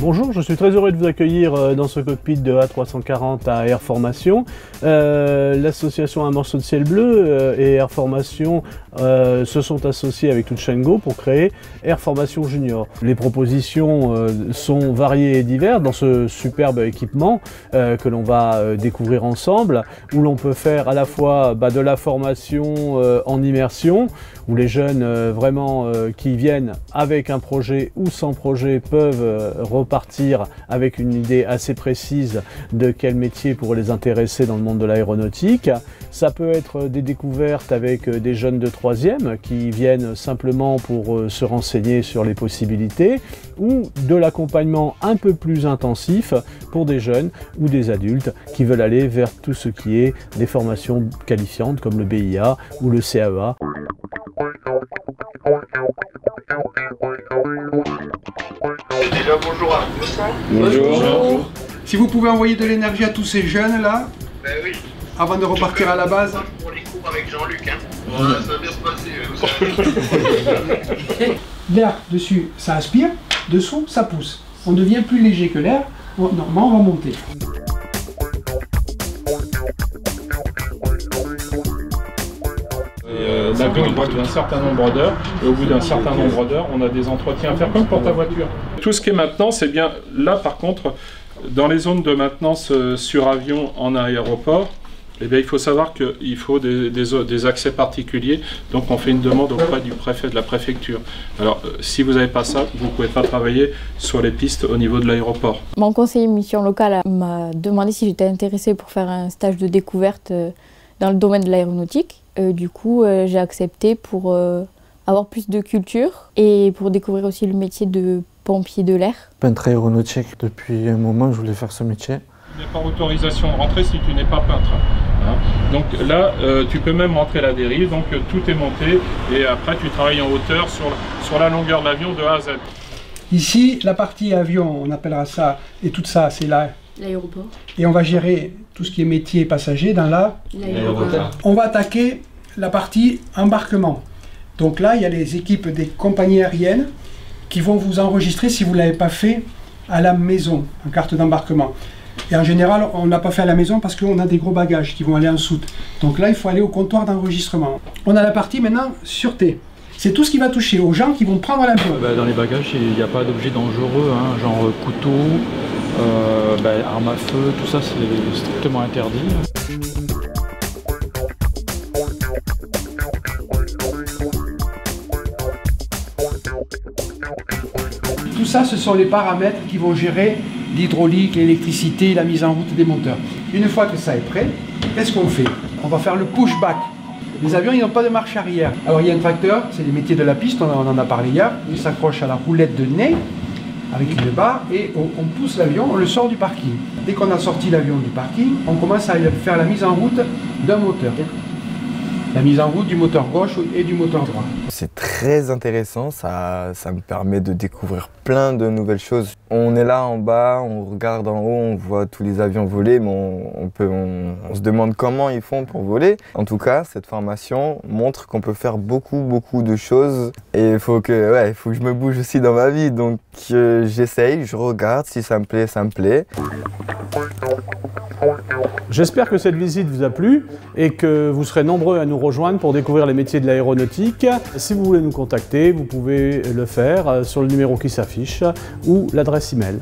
Bonjour, je suis très heureux de vous accueillir dans ce cockpit de A340 à Air Formation. L'association Un morceau de ciel bleu et Air Formation se sont associés avec Touch&Go pour créer Air Formation Junior. Les propositions sont variées et diverses dans ce superbe équipement que l'on va découvrir ensemble, où l'on peut faire à la fois de la formation en immersion, où les jeunes vraiment qui viennent avec un projet ou sans projet peuvent repartir avec une idée assez précise de quel métier pourrait les intéresser dans le monde de l'aéronautique. Ça peut être des découvertes avec des jeunes de 3e qui viennent simplement pour se renseigner sur les possibilités, ou de l'accompagnement un peu plus intensif pour des jeunes ou des adultes qui veulent aller vers tout ce qui est des formations qualifiantes comme le BIA ou le CAEA. Déjà bonjour à tous. Bonjour. Si vous pouvez envoyer de l'énergie à tous ces jeunes là, Ben oui. avant de repartir à la base. Pour les cours avec Jean-Luc, hein. Voilà, ça va bien se passer. L'air dessus, ça aspire, dessous, ça pousse. On devient plus léger que l'air, normalement on va monter. L'avion il part d'un certain nombre d'heures, et au bout d'un certain nombre d'heures, on a des entretiens à faire comme pour ta voiture. Tout ce qui est maintenance, c'est bien là par contre, dans les zones de maintenance sur avion en aéroport, eh bien, il faut savoir qu'il faut des accès particuliers, donc on fait une demande auprès du préfet de la préfecture. Alors si vous n'avez pas ça, vous ne pouvez pas travailler sur les pistes au niveau de l'aéroport. Mon conseiller mission locale m'a demandé si j'étais intéressée pour faire un stage de découverte dans le domaine de l'aéronautique. Du coup, j'ai accepté pour avoir plus de culture et pour découvrir aussi le métier de pompier de l'air. Peintre aéronautique, depuis un moment je voulais faire ce métier. Il n'y a pas autorisation de rentrer si tu n'es pas peintre. Hein. Donc là, tu peux même rentrer la dérive, donc tout est monté et après tu travailles en hauteur sur la longueur de l'avion de A à Z. Ici, la partie avion, on appellera ça, et tout ça, c'est là. L'aéroport. Et on va gérer tout ce qui est métier passager dans l'aéroport. On va attaquer la partie embarquement. Donc là, il y a les équipes des compagnies aériennes qui vont vous enregistrer si vous ne l'avez pas fait à la maison, en carte d'embarquement. Et en général, on n'a pas fait à la maison parce qu'on a des gros bagages qui vont aller en soute. Donc là, il faut aller au comptoir d'enregistrement. On a la partie maintenant sûreté. C'est tout ce qui va toucher aux gens qui vont prendre l'avion. Dans les bagages, il n'y a pas d'objets dangereux, hein, genre couteau, arme à feu, tout ça c'est strictement interdit. Tout ça, ce sont les paramètres qui vont gérer l'hydraulique, l'électricité, la mise en route des moteurs. Une fois que ça est prêt, qu'est-ce qu'on fait? On va faire le pushback. Les avions, ils n'ont pas de marche arrière. Alors il y a un tracteur, c'est les métiers de la piste, on en a parlé hier. Il s'accroche à la roulette de nez avec une barre et on pousse l'avion, on le sort du parking. Dès qu'on a sorti l'avion du parking, on commence à faire la mise en route d'un moteur. La mise en route du moteur gauche et du moteur droit. C'est très intéressant, ça me permet de découvrir plein de nouvelles choses. On est là en bas, on regarde en haut, on voit tous les avions voler, mais on se demande comment ils font pour voler. En tout cas, cette formation montre qu'on peut faire beaucoup de choses. Et il faut que je me bouge aussi dans ma vie. Donc j'essaye, je regarde, si ça me plaît, ça me plaît. J'espère que cette visite vous a plu et que vous serez nombreux à nous rejoindre pour découvrir les métiers de l'aéronautique. Si vous voulez nous contacter, vous pouvez le faire sur le numéro qui s'affiche ou l'adresse email.